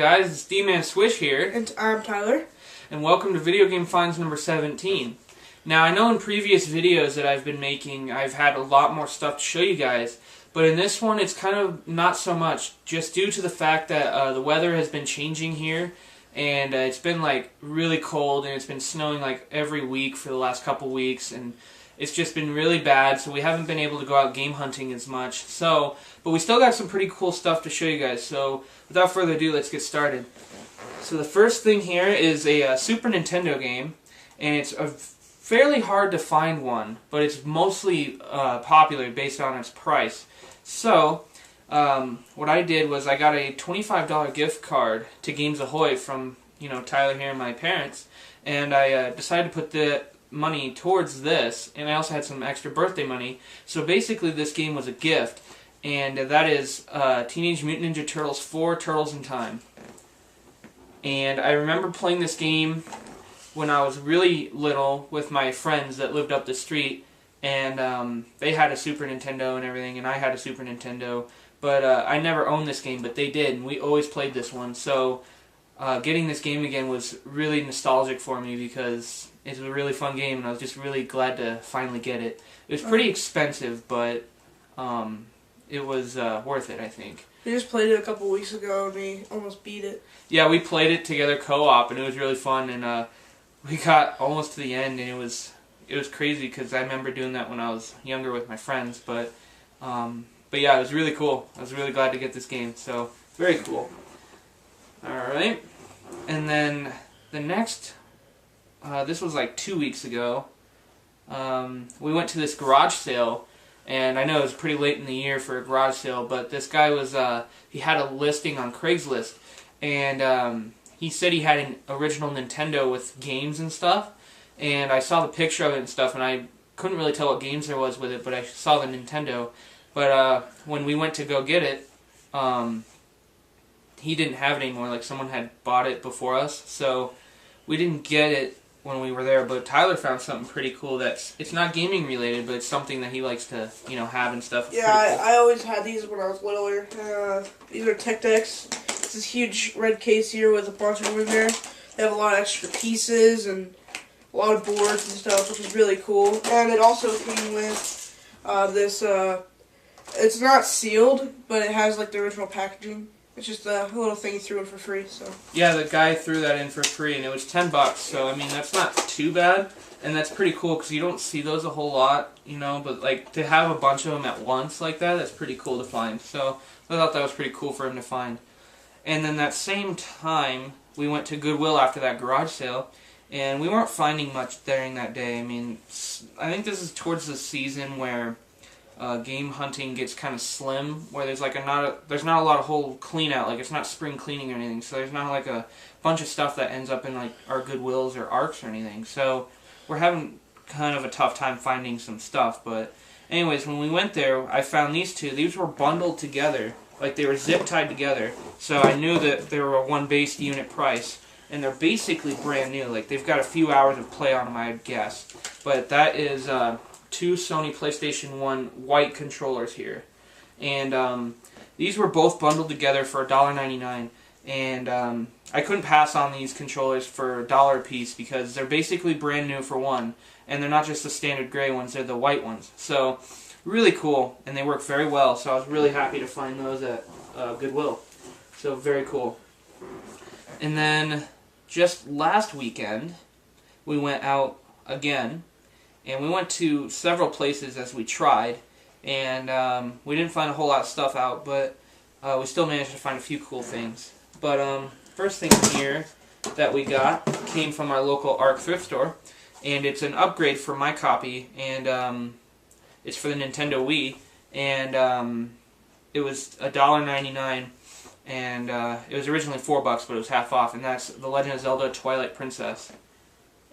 guys, it's D-Man Swish here. And I'm Tyler. And welcome to Video Game Finds number 17. Now, I know in previous videos that I've been making, I've had a lot more stuff to show you guys. But in this one, it's kind of not so much, just due to the fact that the weather has been changing here. And it's been like really cold, and it's been snowing like every week for the last couple weeks. And it's just been really bad, so we haven't been able to go out game hunting as much. But we still got some pretty cool stuff to show you guys. So without further ado, let's get started. So the first thing here is a Super Nintendo game, and it's a fairly hard to find one, but it's mostly popular based on its price. So what I did was I got a $25 gift card to Games Ahoy from Tyler here and my parents, and I decided to put the money towards this, and I also had some extra birthday money. So basically this game was a gift, and that is Teenage Mutant Ninja Turtles 4 Turtles in Time. And I remember playing this game when I was really little with my friends that lived up the street, and they had a Super Nintendo and everything, and I had a Super Nintendo, but I never owned this game, but they did, and we always played this one. So getting this game again was really nostalgic for me because it's a really fun game, and I was just really glad to finally get it. It was pretty expensive, but it was worth it, I think. We just played it a couple weeks ago, and we almost beat it. Yeah, we played it together co-op, and it was really fun, and we got almost to the end, and it was crazy because I remember doing that when I was younger with my friends, but yeah, it was really cool. I was really glad to get this game, so very cool. Alright, and then the next, this was like 2 weeks ago, we went to this garage sale, and I know it was pretty late in the year for a garage sale, but this guy was, he had a listing on Craigslist, and he said he had an original Nintendo with games and stuff, and I saw the picture of it and stuff, and I couldn't really tell what games there was with it, but I saw the Nintendo. But when we went to go get it, he didn't have it anymore, like someone had bought it before us, so we didn't get it when we were there. But Tyler found something pretty cool it's not gaming related, but it's something that he likes to, have and stuff. Yeah, I always had these when I was littler. These are Tech Decks. It's this huge red case here with a bunch of them in there. They have a lot of extra pieces and a lot of boards and stuff, which is really cool. And it also came with this, it's not sealed, but it has like the original packaging. It's just a little thing he threw in for free. So yeah, the guy threw that in for free, and it was $10. So I mean, that's not too bad, and that's pretty cool because you don't see those a whole lot, But like to have a bunch of them at once like that, that's pretty cool to find. So I thought that was pretty cool for him to find. And then that same time, we went to Goodwill after that garage sale, and we weren't finding much during that day. I mean, I think this is towards the season where game hunting gets kind of slim, where there's like there's not a lot of whole clean out, like it's not spring cleaning or anything, so there's not like a bunch of stuff that ends up in like our Goodwills or Arcs or anything, so we're having kind of a tough time finding some stuff. But anyways, when we went there, I found these two. These were bundled together, like they were zip tied together, so I knew that they were a one base unit price, and they're basically brand new. Like they've got a few hours of play on them, I'd guess. But that is two Sony PlayStation 1 white controllers here, and these were both bundled together for $1.99, and I couldn't pass on these controllers for $1 a piece because they're basically brand new for one, and they're not just the standard gray ones, they're the white ones. So really cool, and they work very well, so I was really happy to find those at Goodwill. So very cool. And then just last weekend we went out again, and we went to several places as we tried, and we didn't find a whole lot of stuff out, but we still managed to find a few cool things. But first thing here that we got came from our local ARC thrift store, and it's an upgrade for my copy, and it's for the Nintendo Wii, and it was $1.99, and it was originally $4, but it was half off, and that's The Legend of Zelda Twilight Princess.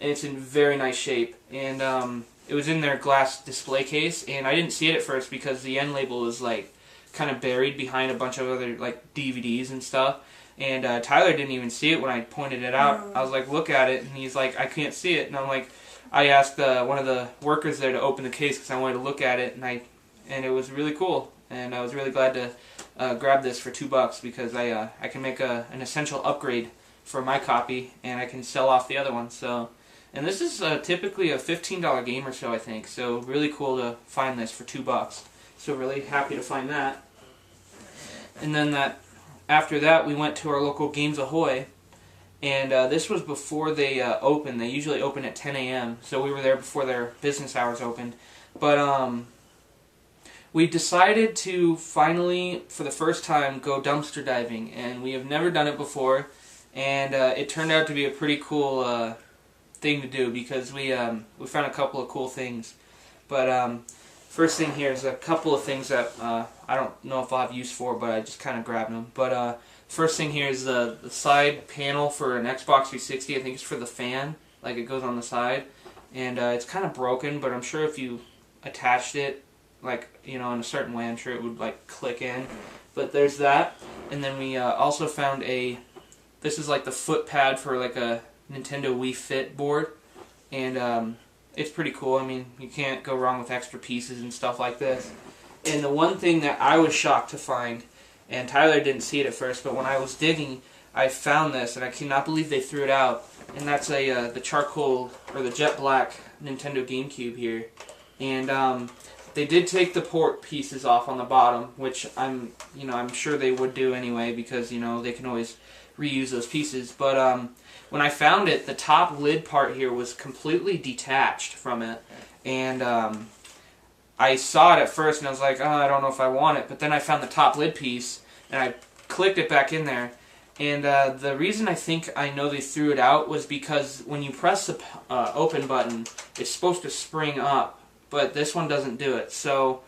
And it's in very nice shape, and it was in their glass display case, and I didn't see it at first because the end label is like kind of buried behind a bunch of other like DVDs and stuff, and Tyler didn't even see it when I pointed it out. I was like, look at it, and he's like, I can't see it, and I'm like, I asked one of the workers there to open the case because I wanted to look at it, and it was really cool, and I was really glad to grab this for $2 because I can make an essential upgrade for my copy, and I can sell off the other one. So, and this is typically a $15 game or so, I think. So really cool to find this for $2. So really happy to find that. And then after that, we went to our local Games Ahoy, and this was before they opened. They usually open at 10 a.m. So we were there before their business hours opened. But we decided to finally, for the first time, go dumpster diving, and we have never done it before. And it turned out to be a pretty cool thing to do because we found a couple of cool things. But first thing here is a couple of things that I don't know if I'll have use for, but I just kind of grabbed them. But first thing here is the side panel for an Xbox 360. I think it's for the fan, like it goes on the side, and it's kind of broken. But I'm sure if you attached it, like in a certain way, I'm sure it would like click in. But there's that, and then we also found this is like the foot pad for like a Nintendo Wii Fit board, and it's pretty cool. I mean, you can't go wrong with extra pieces and stuff like this. And the one thing that I was shocked to find, and Tyler didn't see it at first, but when I was digging, I found this, and I cannot believe they threw it out. And that's the charcoal or the jet black Nintendo GameCube here, and they did take the port pieces off on the bottom, which I'm sure they would do anyway because they can always reuse those pieces. But when I found it, the top lid part here was completely detached from it, and I saw it at first and I was like, oh, I don't know if I want it. But then I found the top lid piece and I clicked it back in there. And the reason I think I know they threw it out was because when you press the open button, it's supposed to spring up, but this one doesn't do it. So,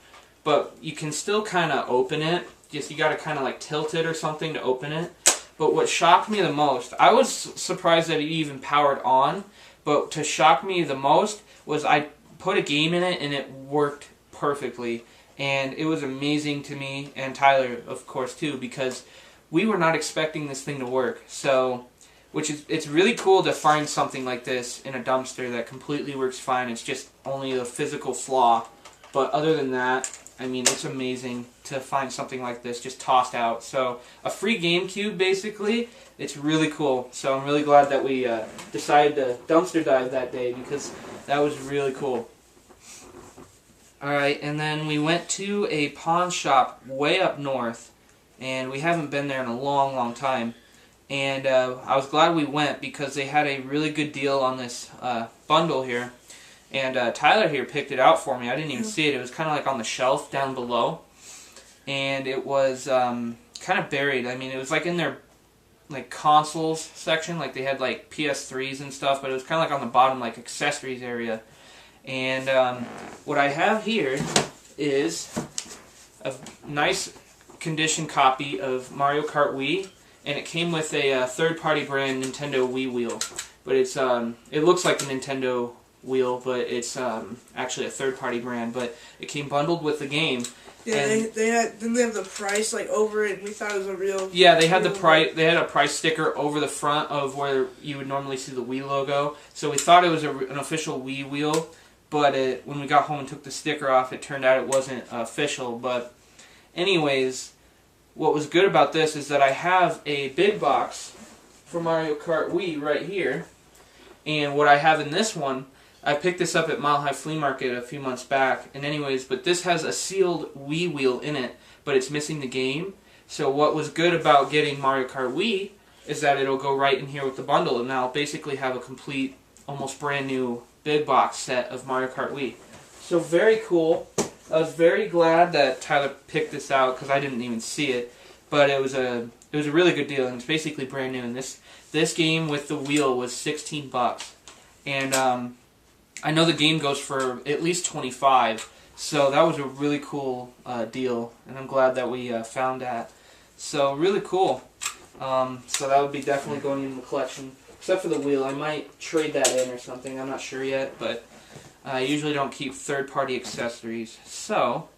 but you can still kind of open it. Just you got to kind of like tilt it or something to open it. But what shocked me the most, I was surprised that it even powered on, but to shock me the most was I put a game in it and it worked perfectly. And it was amazing to me, and Tyler, of course, too, because we were not expecting this thing to work. So, it's really cool to find something like this in a dumpster that completely works fine. It's just only a physical flaw. But other than that, I mean, it's amazing to find something like this just tossed out. So, a free GameCube, basically. It's really cool. So, I'm really glad that we decided to dumpster dive that day because that was really cool. Alright, and then we went to a pawn shop way up north, and we haven't been there in a long, long time. And I was glad we went because they had a really good deal on this bundle here. And Tyler here picked it out for me. I didn't even see it. It was kind of like on the shelf down below. And it was kind of buried. I mean, it was like in their like consoles section. Like they had like PS3s and stuff. But it was kind of like on the bottom like accessories area. And what I have here is a nice condition copy of Mario Kart Wii. And it came with a third-party brand Nintendo Wii wheel. But it's it looks like a Nintendo wheel, but it's actually a third-party brand. But it came bundled with the game. Yeah, didn't they have the price like over it, and we thought it was a real. Yeah, they had the price. They had a price sticker over the front of where you would normally see the Wii logo. So we thought it was an official Wii wheel. But when we got home and took the sticker off, it turned out it wasn't official. But anyways, what was good about this is that I have a big box for Mario Kart Wii right here. And what I have in this one, I picked this up at Mile High Flea Market a few months back. And anyways, but this has a sealed Wii wheel in it, but it's missing the game. So what was good about getting Mario Kart Wii is that it'll go right in here with the bundle. And I'll basically have a complete, almost brand new big box set of Mario Kart Wii. So very cool. I was very glad that Tyler picked this out because I didn't even see it, but it was a really good deal and it's basically brand new. And this game with the wheel was $16, and I know the game goes for at least $25. So that was a really cool deal, and I'm glad that we found that. So really cool. So that would be definitely going in the collection. Except for the wheel, I might trade that in or something. I'm not sure yet, but I usually don't keep third-party accessories. So,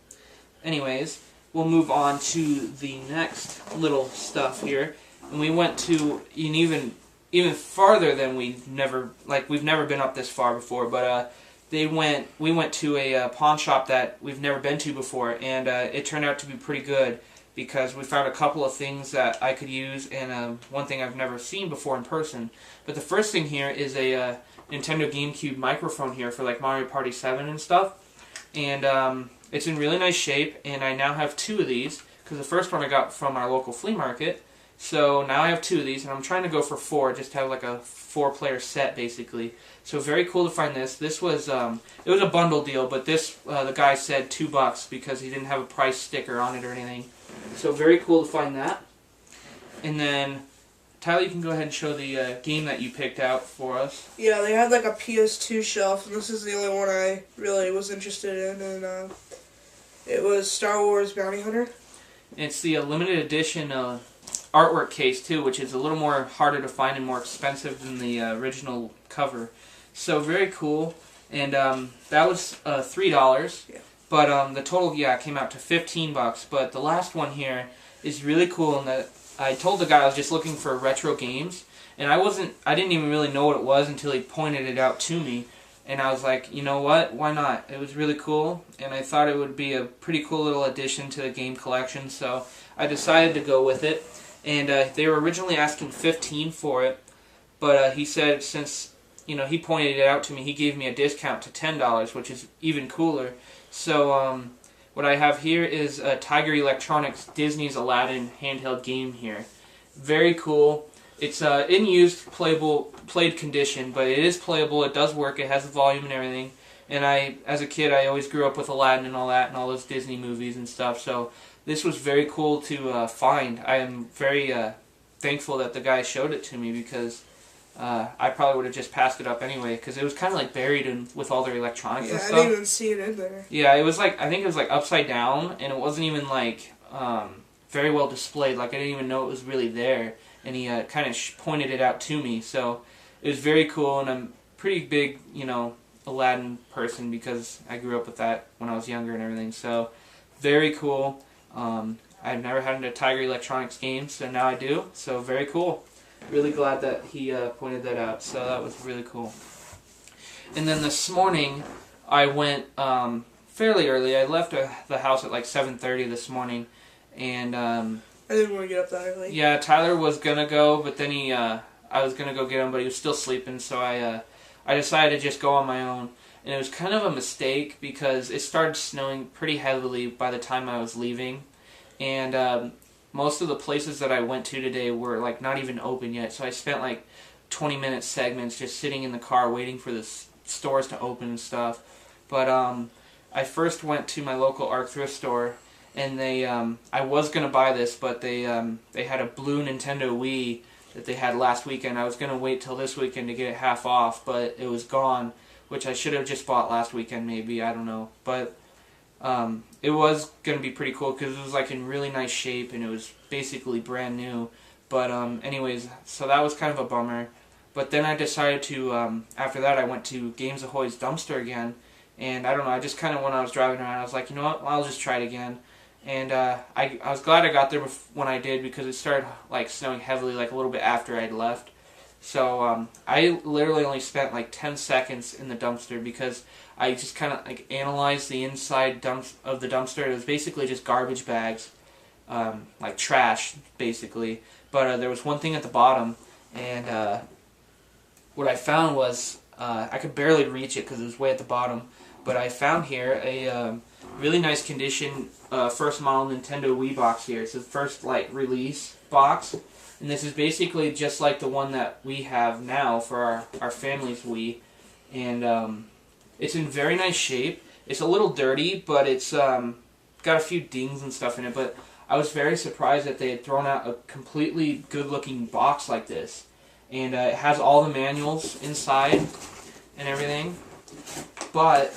anyways, we'll move on to the next little stuff here. And we went to an even farther than we've never been up this far before. But we went to a pawn shop that we've never been to before, and it turned out to be pretty good. because we found a couple of things that I could use, and one thing I've never seen before in person. But the first thing here is a Nintendo GameCube microphone here for like Mario Party 7 and stuff. And it's in really nice shape, and I now have 2 of these, because the first one I got from our local flea market. So now I have 2 of these, and I'm trying to go for 4, just to have like a 4-player set, basically. So very cool to find this. This was, it was a bundle deal, but this, the guy said $2 because he didn't have a price sticker on it or anything. So very cool to find that. And then, Tyler, you can go ahead and show the game that you picked out for us. Yeah, they had like a PS2 shelf, and this is the only one I really was interested in, and it was Star Wars Bounty Hunter. It's the limited edition artwork case too, which is a little more harder to find and more expensive than the original cover. So very cool, and that was $3. Yeah. But the total, came out to $15. But the last one here is really cool in that I told the guy I was just looking for retro games, and I didn't even really know what it was until he pointed it out to me, and I was like, you know what, why not? It was really cool, and I thought it would be a pretty cool little addition to the game collection, so I decided to go with it. And they were originally asking $15 for it, but he said since he pointed it out to me, he gave me a discount to $10, which is even cooler. So what I have here is Tiger Electronics Disney's Aladdin handheld game here. Very cool. It's in used, played condition, but it is playable. It does work. It has the volume and everything. And as a kid, I always grew up with Aladdin and all that, and all those Disney movies and stuff. So this was very cool to find. I am very thankful that the guy showed it to me, because I probably would have just passed it up anyway, because it was kind of like buried with all their electronics and stuff. I didn't even see it in there. Yeah, it was like, I think it was like upside down, and it wasn't even like very well displayed. Like I didn't even know it was really there, and he kind of pointed it out to me. So it was very cool, and I'm a pretty big, Aladdin person, because I grew up with that when I was younger and everything. So very cool. I've never had a Tiger Electronics game, so now I do. So very cool. Really glad that he pointed that out. So that was really cool. And then this morning, I went fairly early. I left the house at like 7:30 this morning, and I didn't want to get up that early. Yeah, Tyler was gonna go, but then I was gonna go get him, but he was still sleeping. So I decided to just go on my own. And it was kind of a mistake, because it started snowing pretty heavily by the time I was leaving. And most of the places that I went to today were like not even open yet. So I spent like 20-minute segments just sitting in the car waiting for the stores to open and stuff. But I first went to my local ARC thrift store, and I was going to buy this, but they had a blue Nintendo Wii that they had last weekend. I was going to wait till this weekend to get it half off, but it was gone, which I should have just bought last weekend maybe, I don't know. But it was going to be pretty cool, because it was like in really nice shape, and it was basically brand new. But anyways, so that was kind of a bummer. But then I decided to, after that I went to Games Ahoy's dumpster again, and I don't know, I just kind of, when I was driving around, I was like, you know what, I'll just try it again. And I was glad I got there when I did, because it started like snowing heavily like a little bit after I'd left. So I literally only spent like 10 seconds in the dumpster, because I just kind of like analyzed the inside of the dumpster. It was basically just garbage bags, like trash basically. But there was one thing at the bottom, and what I found was I could barely reach it because it was way at the bottom. But I found here a really nice condition first model Nintendo Wii box here. It's the first like release box. And this is basically just like the one that we have now for our family's Wii. And it's in very nice shape. It's a little dirty, but it's got a few dings and stuff in it. But I was very surprised that they had thrown out a completely good-looking box like this. And it has all the manuals inside and everything. But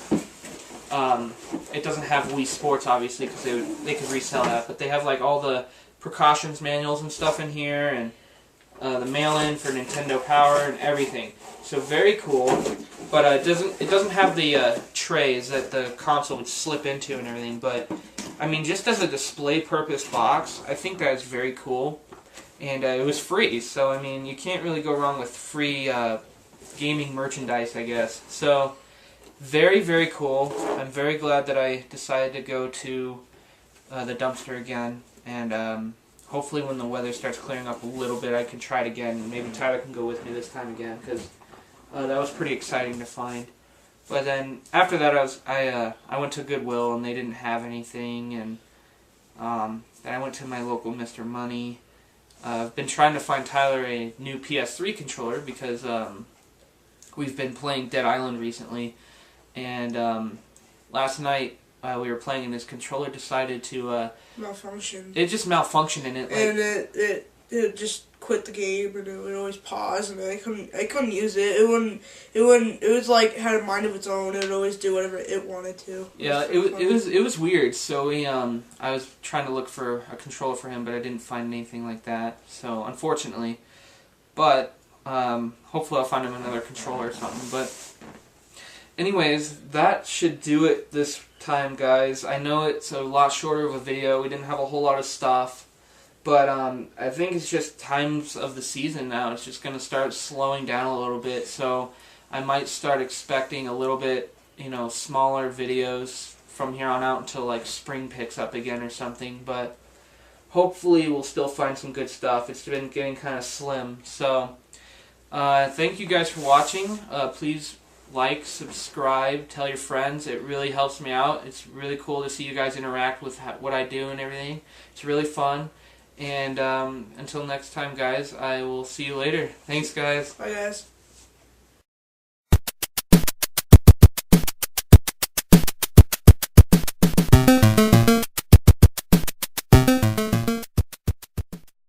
it doesn't have Wii Sports, obviously, because they could resell that. But they have like all the precautions manuals and stuff in here, and the mail-in for Nintendo Power and everything. So very cool, but it doesn't have the trays that the console would slip into and everything. But I mean, just as a display purpose box, I think that is very cool, and it was free. So I mean, you can't really go wrong with free gaming merchandise, I guess. So very, very cool. I'm very glad that I decided to go to the dumpster again. and hopefully when the weather starts clearing up a little bit, I can try it again. And maybe Tyler can go with me this time again, because that was pretty exciting to find. But then after that, I went to Goodwill and they didn't have anything, and then I went to my local Mr. Money. I've been trying to find Tyler a new PS3 controller because we've been playing Dead Island recently, and last night we were playing and his controller decided to malfunction. It just malfunctioned and it just quit the game, and it would always pause, and I couldn't use it. It was like had a mind of its own. It would always do whatever it wanted to. It was weird. So I was trying to look for a controller for him, but I didn't find anything like that. So unfortunately, but hopefully I'll find him another controller or something. But anyways, that should do it this time, guys. I know it's a lot shorter of a video. We didn't have a whole lot of stuff. But I think it's just times of the season now. It's just going to start slowing down a little bit. So I might start expecting a little bit, smaller videos from here on out until like spring picks up again or something. But hopefully we'll still find some good stuff. It's been getting kind of slim. So thank you guys for watching. Please like, subscribe, tell your friends. It really helps me out. It's really cool to see you guys interact with what I do and everything. It's really fun. And until next time, guys, I will see you later. Thanks, guys. Bye, guys.